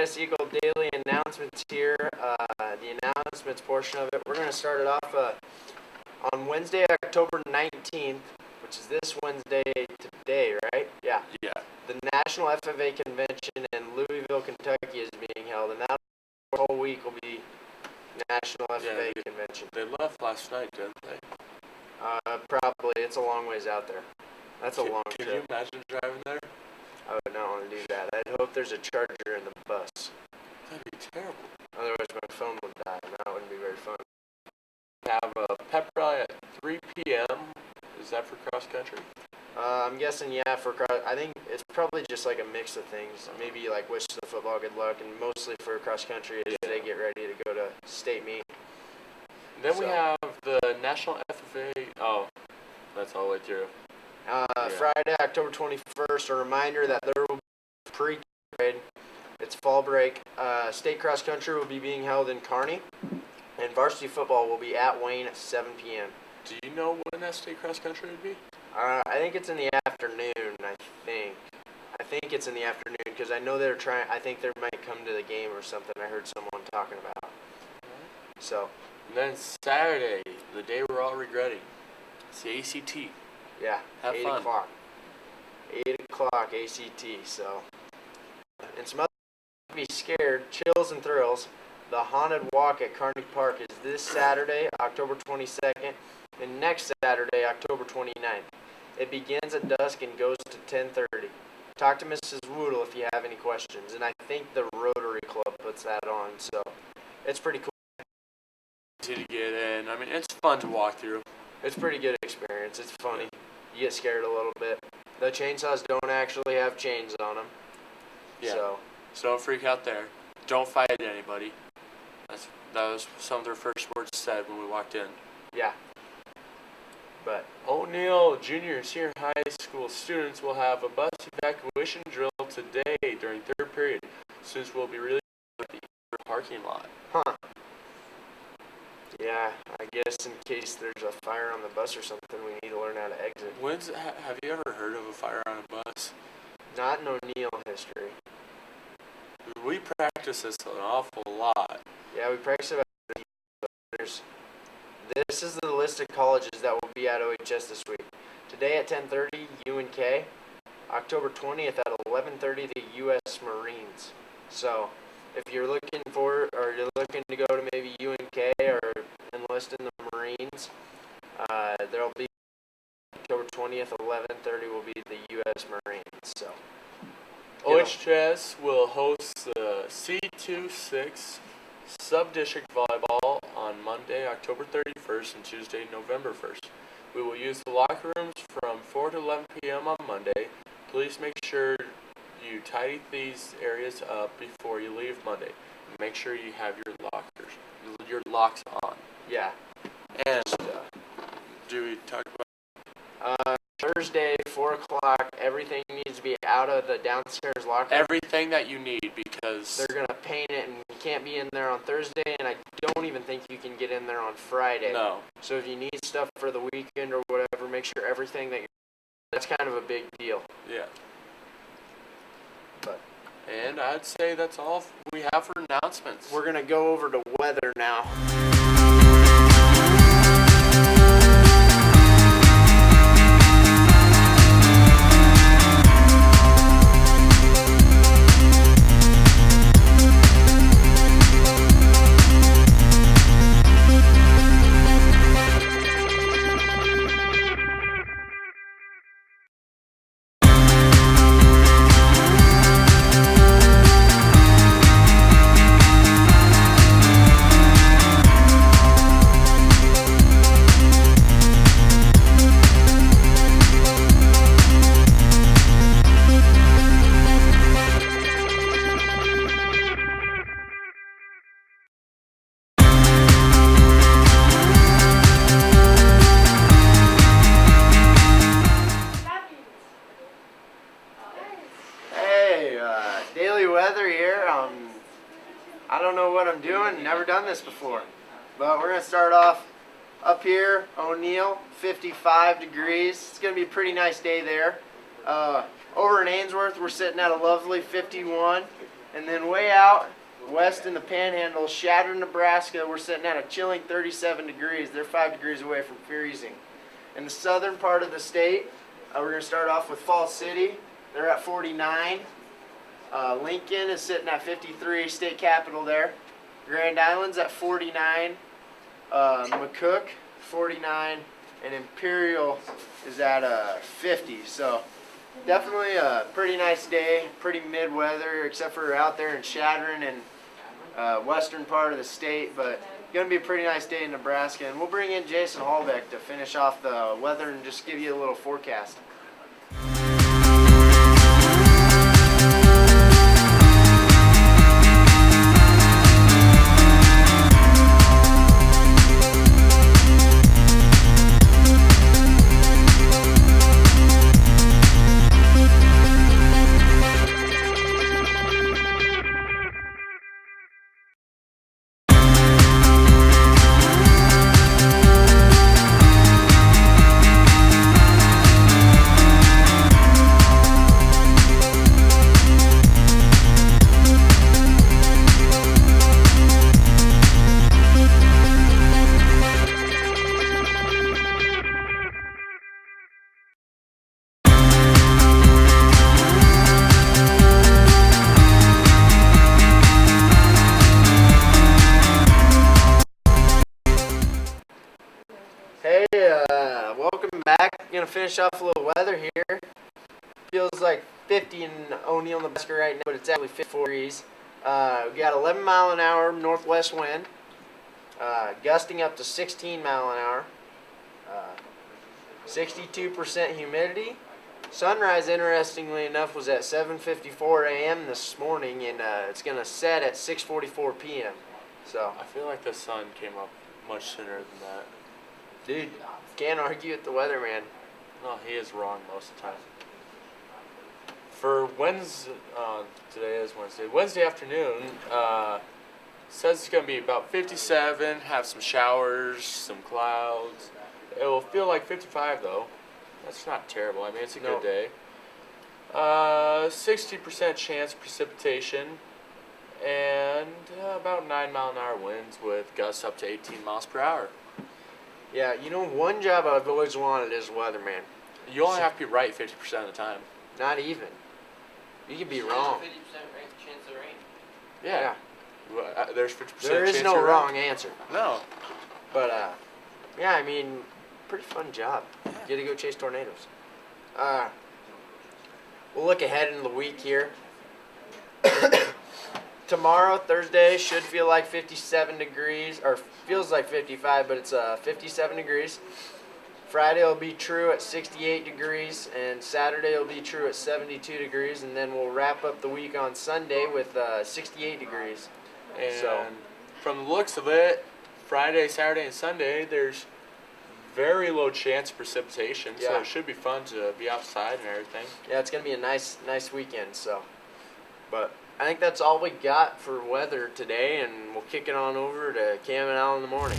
HHS Eagle Daily announcements here. The announcements portion of it. We're going to start it off on Wednesday, October 19th, which is this Wednesday today, right? Yeah. Yeah. The National FFA Convention in Louisville, Kentucky is being held, and that whole week will be National FFA Convention. They left last night, didn't they? Probably. It's a long ways out there. That's a long trip. Can you imagine driving there? I would not want to do that. I'd hope there's a charger in the bus. That'd be terrible. Otherwise, my phone would die, and that wouldn't be very fun. Have a pep rally at 3 p.m. Is that for cross country? I'm guessing, yeah, for cross. I think it's probably just like a mix of things. Maybe like wish the football good luck, and mostly for cross country as they get ready to go to state meet. Then we have the National FFA. Oh, that's all the way through. Friday, October 21st, a reminder that there will be pre-grade. It's fall break. State cross country will be being held in Kearney, and varsity football will be at Wayne at 7 p.m. Do you know when that state cross country would be? I think it's in the afternoon, I think it's in the afternoon, because I know they're trying. I think they might come to the game or something. I heard someone talking about. So. And then Saturday, the day we're all regretting. It's the ACT. Yeah, Have 8 fun. o'clock. 8 o'clock ACT, so. And some other be scared, chills and thrills. The Haunted Walk at Kearney Park is this Saturday, October 22nd, and next Saturday, October 29th. It begins at dusk and goes to 10:30. Talk to Mrs. Woodle if you have any questions, and I think the Rotary Club puts that on, so it's pretty cool. Easy to get in. I mean, it's fun to walk through. It's a pretty good experience. It's funny. You get scared a little bit. The chainsaws don't actually have chains on them. Yeah. So don't freak out there. Don't fight anybody. That was some of their first words said when we walked in. yeah. But O'Neill Junior and Senior High School students will have a bus evacuation drill today during third period. Students will be released to the parking lot. yeah, I guess in case there's a fire on the bus or something, we need to learn how to exit. Have you ever heard of a fire on a bus? Not in O'Neill history. We practice this an awful lot. Yeah, we practice about years. This is the list of colleges that will be at OHS this week. Today at 10:30, UNK. October 20th at 11:30, the U.S. Marines. So, if you're looking to go to maybe UNK or enlist in the Marines, there'll be October 20th, 11:30 will be the U.S. Marines. So, OHS will host the C26 Sub-District Volleyball on Monday, October 31st and Tuesday, November 1st. We will use the locker rooms from 4 to 11 p.m. on Monday. Please make sure you tidy these areas up before you leave Monday. Make sure you have your locks on. yeah. And do we talk about Thursday, 4 o'clock, everything needs to be out of the downstairs locker room. everything that you need, because They're going to paint it, and you can't be in there on Thursday, and I don't even think you can get in there on Friday. no. So if you need stuff for the weekend or whatever, make sure everything that's kind of a big deal. Yeah. But And I'd say that's all we have for announcements. we're going to go over to weather now. Daily weather here. I don't know what I'm doing. Never done this before. But we're going to start off up here, O'Neill, 55 degrees. It's going to be a pretty nice day there. Over in Ainsworth, we're sitting at a lovely 51. And then way out west in the Panhandle, Shatter, Nebraska, we're sitting at a chilling 37 degrees. They're 5 degrees away from freezing. In the southern part of the state, we're going to start off with Falls City. They're at 49. Lincoln is sitting at 53, state capital there. Grand Island's at 49. McCook, 49. And Imperial is at 50. So definitely a pretty nice day, pretty mid weather, except for out there in Chadron and western part of the state. But going to be a pretty nice day in Nebraska. And we'll bring in Jason Hallbeck to finish off the weather and just give you a little forecast. Hey, welcome back. Gonna finish off a little weather here. Feels like 50 in O'Neill, Nebraska right now, but it's actually 54 degrees. We got 11 mile an hour northwest wind, gusting up to 16 mile an hour. 62% humidity. Sunrise, interestingly enough, was at 7:54 a.m. this morning, and it's gonna set at 6:44 p.m. So, I feel like the sun came up much sooner than that. dude, can't argue with the weather, man. No, he is wrong most of the time. For Wednesday, today is Wednesday. Wednesday afternoon, says it's going to be about 57, have some showers, some clouds. It will feel like 55 though. That's not terrible. I mean, it's a good day. 60% chance of precipitation, and about 9 mile an hour winds with gusts up to 18 miles per hour. Yeah, you know, one job I've always wanted is weatherman. You only have to be right 50% of the time. Not even. You can be wrong. 50% chance of rain. Yeah. Well, there's 50% There is chance no you're right. wrong answer. No. But, yeah, I mean, pretty fun job. Get to go chase tornadoes. We'll look ahead into the week here. Tomorrow, Thursday, should feel like 57 degrees, or feels like 55, but it's 57 degrees. Friday will be true at 68 degrees, and Saturday will be true at 72 degrees, and then we'll wrap up the week on Sunday with 68 degrees. And So- from the looks of it, Friday, Saturday, and Sunday, there's very low chance of precipitation. So Yeah. it should be fun to be outside and everything. Yeah, it's gonna be a nice weekend. So, but I think that's all we got for weather today, and we'll kick it on over to Cam and Al in the morning.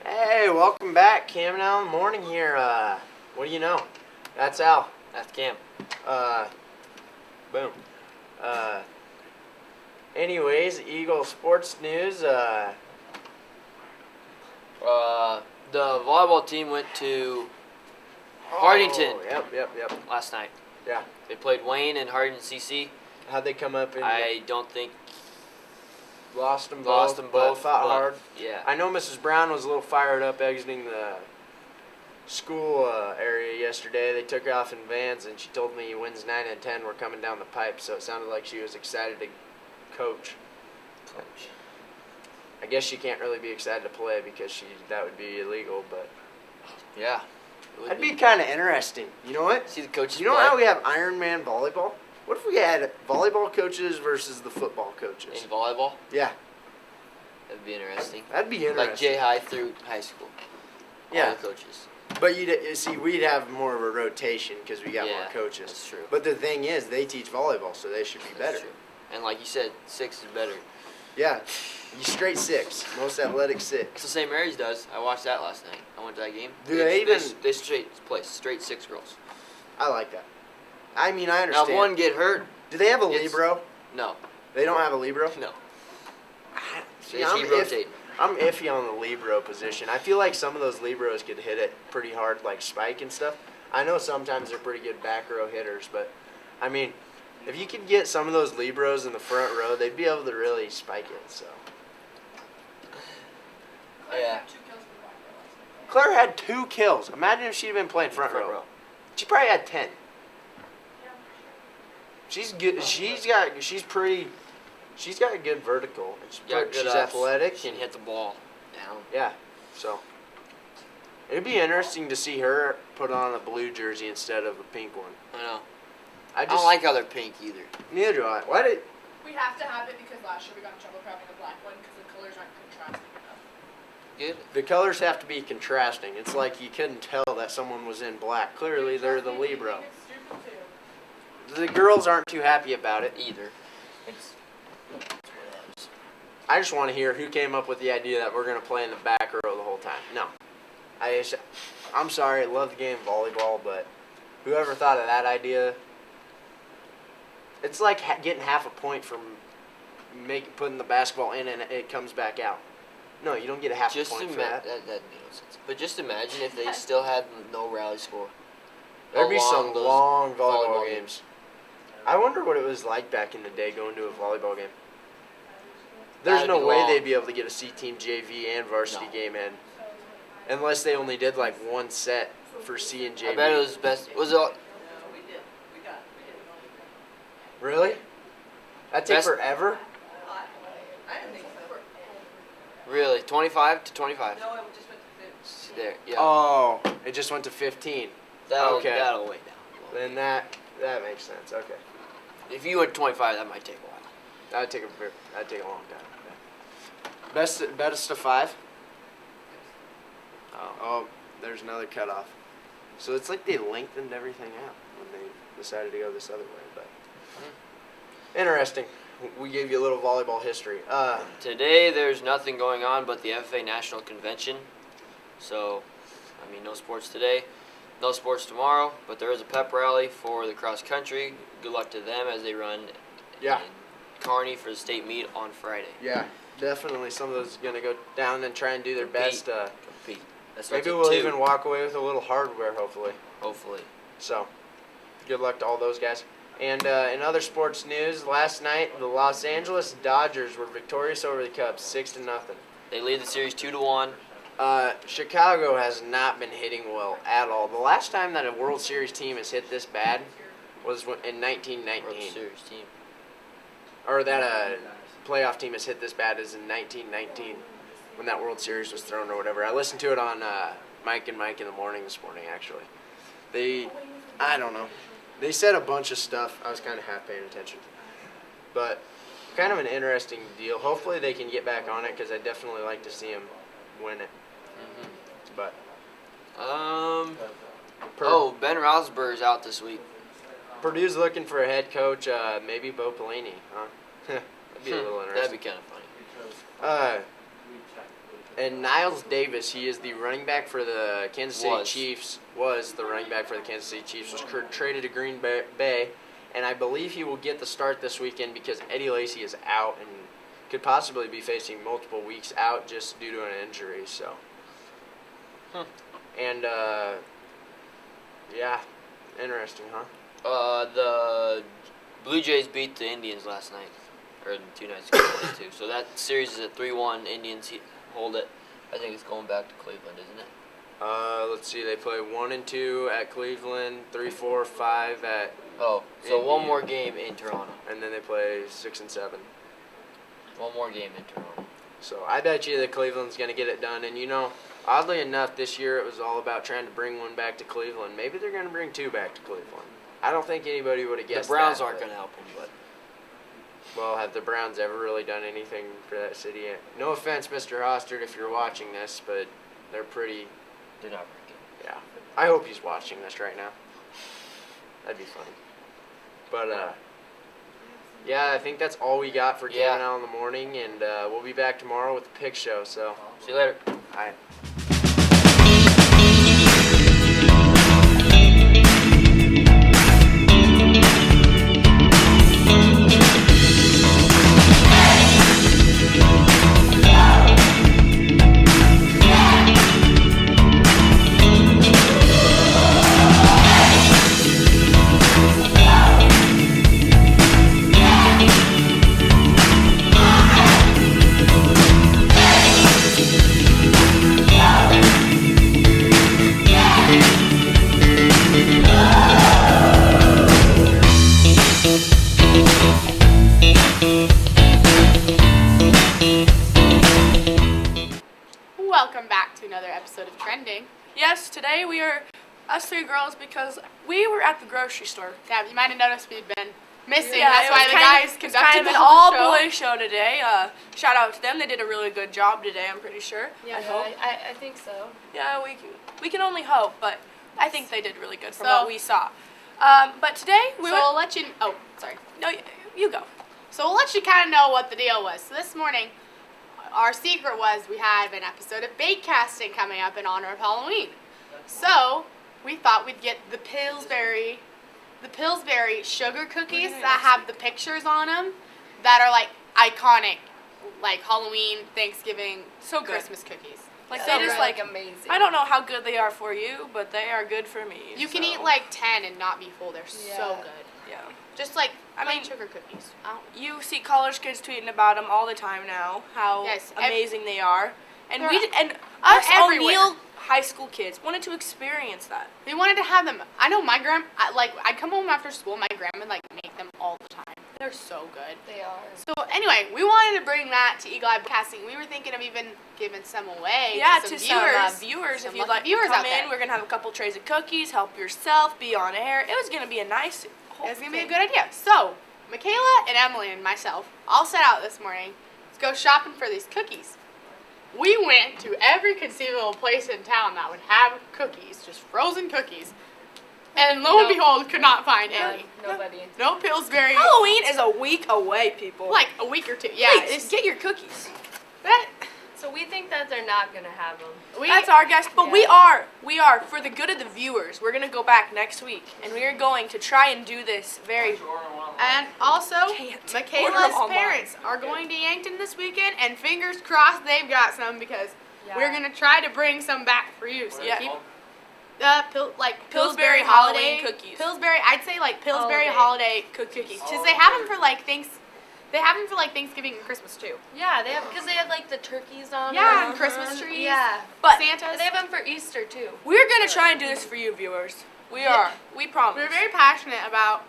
Hey, welcome back, Cam and Al in the morning here. What do you know? That's Al. That's Cam. Boom. Anyways, Eagle sports news. The volleyball team went to Hardington Oh, yep. last night. Yeah. They played Wayne and Hardington CC. How'd they come up? I don't think lost them both. lost them both. Fought but, hard. Yeah. I know Mrs. Brown was a little fired up exiting school area yesterday. They took off in vans, and she told me wins 9 and 10 were coming down the pipe. So it sounded like she was excited to coach. I guess she can't really be excited to play because that would be illegal. But Yeah. It would that'd be kind of interesting. You know what? See the coaches You know play how we have Ironman volleyball? What if we had volleyball coaches versus the football coaches? in volleyball. Yeah, That'd be interesting. that'd be interesting. Like J high through high school. Yeah. All the coaches. But you see, we'd have more of a rotation because we got Yeah, more coaches. That's true. But the thing is, they teach volleyball, so they should be That's better. true. And like you said, 6 is better. Yeah, you straight 6, most athletic It's 6. the St. Mary's does. I watched that last night. I went to that game. Do they even- They straight 6 girls. I like that. I mean, I Now understand. if one get hurt, Do they have a it's- libero? no, They don't have a libero. no. See, They I'm, keep if, rotating. I'm iffy on the libero position. I feel like some of those liberos could hit it pretty hard, like spike and stuff. I know sometimes they're pretty good back row hitters, but I mean, if you could get some of those liberos in the front row, they'd be able to really spike it. So Yeah. Claire had 2 kills. Imagine if she'd been playing front row. She probably had 10. She's good. She's got a good vertical. She's athletic. She can hit the ball down. Yeah. So it'd be interesting to see her put on a blue jersey instead of a pink one. I know. I I don't like how they're pink either. Neither do I. Why did? We have to have it because last year we got in trouble for having a black one because the colors aren't contrasting enough. Good. The colors have to be contrasting. It's like you couldn't tell that someone was in black. Clearly, they're the libero. It's stupid too. The girls aren't too happy about it. Either. It's whatevs. I just want to hear who came up with the idea that we're going to play in the back row the whole time. No. I'm sorry, I love the game of volleyball, but whoever thought of that idea, it's like getting half a point from putting the basketball in and it comes back out. No, you don't get a half a Just point for that that. made no sense. But just imagine if they still had no rally score. There'd be along some those long volleyball volleyball games. I wonder what it was like back in the day going to a volleyball game. There's That'd no be way long. they'd be able to get a C team, JV, and varsity No. game in, unless they only did like one set for C and JV. I bet it was best. Was it? Really? That take Best- forever? I didn't think so. Really? 25 to 25. No, it just went to See there. Yeah. Oh, it just went to 15. that'll okay. that'll weigh down. Then that makes sense. Okay, If you went 25, that might take a while. that'd take a long time. Best of 5. Oh, there's another cutoff. So it's like they lengthened everything out when they decided to go this other way. But interesting. We gave you a little volleyball history. Today, there's nothing going on but the FFA National Convention. So, I mean, no sports today, no sports tomorrow, but there is a pep rally for the cross country. Good luck to them as they run Yeah. in Kearney for the state meet on Friday. Yeah, definitely. Some of those are gonna go down and try and do their best. Compete. That starts Maybe at we'll 2, even walk away with a little hardware, hopefully. hopefully. So, good luck to all those guys. And in other sports news, last night the Los Angeles Dodgers were victorious over the Cubs, 6-0. They lead the series 2-1. Chicago has not been hitting well at all. The last time that a World Series team has hit this bad was in World 1919. Series team. Or that a playoff team has hit this bad is in 1919 when that World Series was thrown or whatever. I listened to it on Mike and Mike in the morning this morning, actually. I don't know. They said a bunch of stuff. I was kind of half paying attention. But kind of an interesting deal. Hopefully they can get back on it because I definitely like to see them win it. But Ben Roethlisberger's out this week. Purdue's looking for a head coach, maybe Bo Pelini, huh? That'd be a little That'd interesting. be kind of funny. And Niles Davis, he is the running back for the Kansas City Was. Chiefs. Was the running back for the Kansas City Chiefs. Was traded to Green Bay, and I believe he will get the start this weekend because Eddie Lacy is out and could possibly be facing multiple weeks out just due to an injury. So, and yeah, interesting, huh? The Blue Jays beat the Indians last night, or 2 nights ago, 22. So that series is at 3-1. Indians hold it. I think it's going back to Cleveland, isn't it? Let's see. They play 1 and 2 at Cleveland, 3, 4, 5 at, Oh, so Indy. one more game in Toronto. and then they play 6 and 7. One more game in Toronto. So I bet you that Cleveland's going to get it done. And, oddly enough, this year it was all about trying to bring one back to Cleveland. Maybe they're going to bring 2 back to Cleveland. I don't think anybody would have guessed The Browns that, aren't but- going to help him, but Well, have the Browns ever really done anything for that city yet? No offense, Mr. Hostert, if you're watching this, but they're pretty, they're not very good. yeah. I hope he's watching this right now. That'd be funny. But, yeah, I think that's all we got for Yeah. Kevin Out in the Morning, and we'll be back tomorrow with the pick show, so, See you later. bye. Welcome back to another episode of Trending. Yes, today we are us 3 girls because we were at the grocery store. Yeah, you might have noticed we've been missing. Yeah, That's it why was the kind guys of, it's conducted kind of the an whole show. all-boys show today. Shout out to them. They did a really good job today, I'm pretty sure. Yeah, I hope. I think so. Yeah, we can only hope, but I think they did really good from So- what we saw. But today we So we'll let you. Oh, sorry. no, you go. So we'll let you kind of know what the deal was. So this morning, our secret was we have an episode of bake casting coming up in honor of Halloween. So we thought we'd get the Pillsbury sugar cookies that have the pictures on them that are like iconic, like Halloween, Thanksgiving, So good. Christmas cookies. Like They they just like like amazing. I don't know how good they are for you, but they are good for me. You can so, eat like 10 and not be full. They're so Yeah. good. yeah. Just like I plain mean- sugar cookies. You see college kids tweeting about them all the time now, how Yes, amazing they are, and they're- and us everywhere. O'Neill high school kids wanted to experience that. We wanted to have them. I know my I'd come home after school. My grandma would like make them all the time. They're so good. They are. So anyway, we wanted to bring that to Eagle Eye Casting. We were thinking of even giving some away. Yeah, to some viewers. viewers. If Some you'd lucky like to viewers come out there. in, we're gonna have a couple trays of cookies. Help yourself. Be on air. It was gonna be a nice. Whole It's gonna be a thing. good idea. So, Michaela and Emily and myself all set out this morning to go shopping for these cookies. We went to every conceivable place in town that would have cookies, just frozen cookies, and lo and No. behold, could not find Yeah, any. nobody. No Pillsbury. Halloween is a week away, people. Like a week or two. Yeah, Please, it's get your cookies. that. So we think that they're not gonna have them. That's our guess, but we Yeah. are for the good of the viewers. We're gonna go back next week, and we are going to try and do this very. And also, Can't. Order Michaela's them online. parents are going to Yankton this weekend, and fingers crossed they've got some because we're gonna try to bring some back for you. So Yeah. keep Pillsbury Halloween cookies. Pillsbury, I'd say like Pillsbury Holiday. holiday cookies, because they have them for like Thanksgiving and Christmas too. Yeah, they have because they have like the turkeys on. Yeah, them. and Christmas trees. Yeah, But Santas. they have them for Easter too. we're gonna try and do this for you, viewers. We are. We promise. We're very passionate about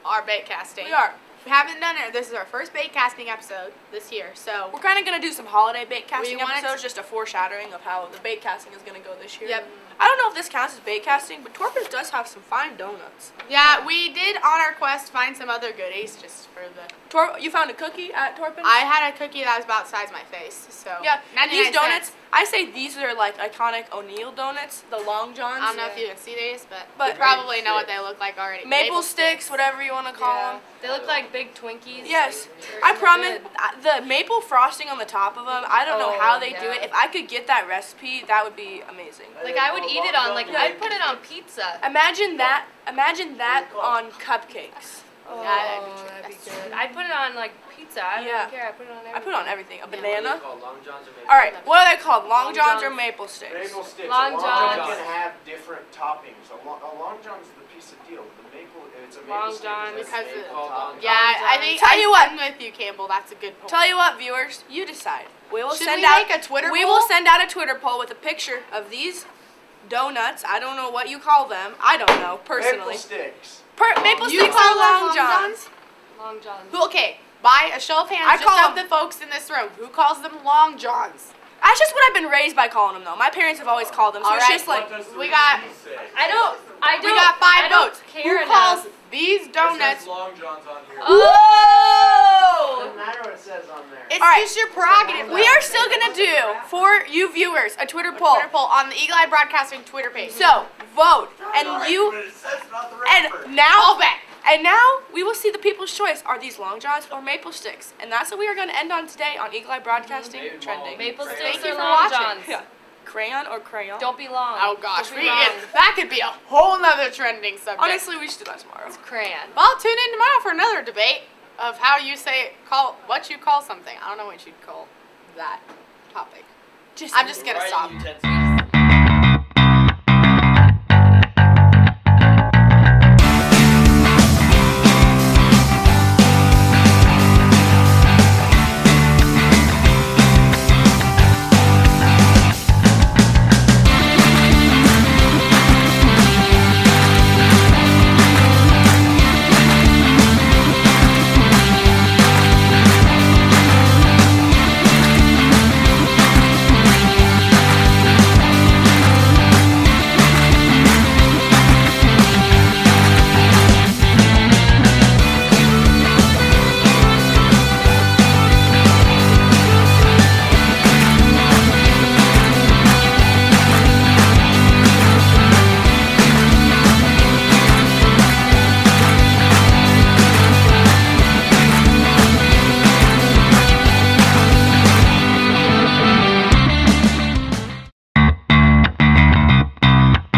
our bake casting. We are. We haven't done it. This is our first bake casting episode this year, so We're kind of gonna do some holiday bake casting wanted episodes, just a foreshadowing of how the bake casting is gonna go this year. Yep. I don't know if this counts as bake casting, but Torpins does have some fine donuts. yeah, we did on our quest find some other goodies just for the. You found a cookie at Torpins? I had a cookie that was about the size of my face, so Yeah, and 99 these donuts, cents. I say these are like iconic O'Neill donuts, the Long Johns. I don't know if you even see these, but But- you probably know what they look like already. Maple sticks, whatever you want to call them. They look like big Twinkies. Yes, They're I so promise. good. The maple frosting on the top of them, I don't know how they do yeah. it. If I could get that recipe, that would be amazing. Like I would eat it on I'd put it on pizza. Imagine that on cupcakes. Oh, that'd be true. that'd be That's good. I'd put it on like pizza. I don't Yeah. even care. I put it on everything. I put it on everything. A banana. Called Long Johns or maybe. All right, what are they called? Long Long Johns or Johns. maple sticks? Maple sticks. Long a Long Johns. John can have different toppings. A Long John's the piece of deal. The maple, it's a maple Long stick. John It's because maple it- topping. Yeah, I think Tell you what. I'm with you, Campbell. That's a good point. Tell you what, viewers, you decide. We will Should send we out make a Twitter We poll? will send out a Twitter poll with a picture of these donuts. I don't know what you call them. I don't know personally. Maple sticks. Maple You sticks call are them long Long johns. Long Johns. Who? Okay, by a show of hands, I just call of them- the folks in this room, who calls them Long Johns? That's just what I've been raised by calling them though. My parents have always called them, so All it's right, just like we got I don't. we got 5 I don't votes. care Who enough. calls these donuts? Long John's on here. Oh! Doesn't matter what it says on there. It's All right. just your prerogative. we are still gonna do for you viewers a Twitter poll. Twitter poll on the Eagle Eye Broadcasting Twitter page. So vote, and you and now All back. and now we will see the people's choice. Are these long johns or maple sticks? And that's what we are gonna end on today on Eagle Eye Broadcasting Maybe trending. Maple Thank sticks you or for Long watching. Johns. Yeah. Crayon or crayon? Don't be long. Oh gosh, Don't be long. that could be a whole nother trending subject. Honestly, we should do that tomorrow. Crayon. Well, tune in tomorrow for another debate of how you say what you call something. I don't know what you'd call that topic. I'm just gonna stop. Utensils.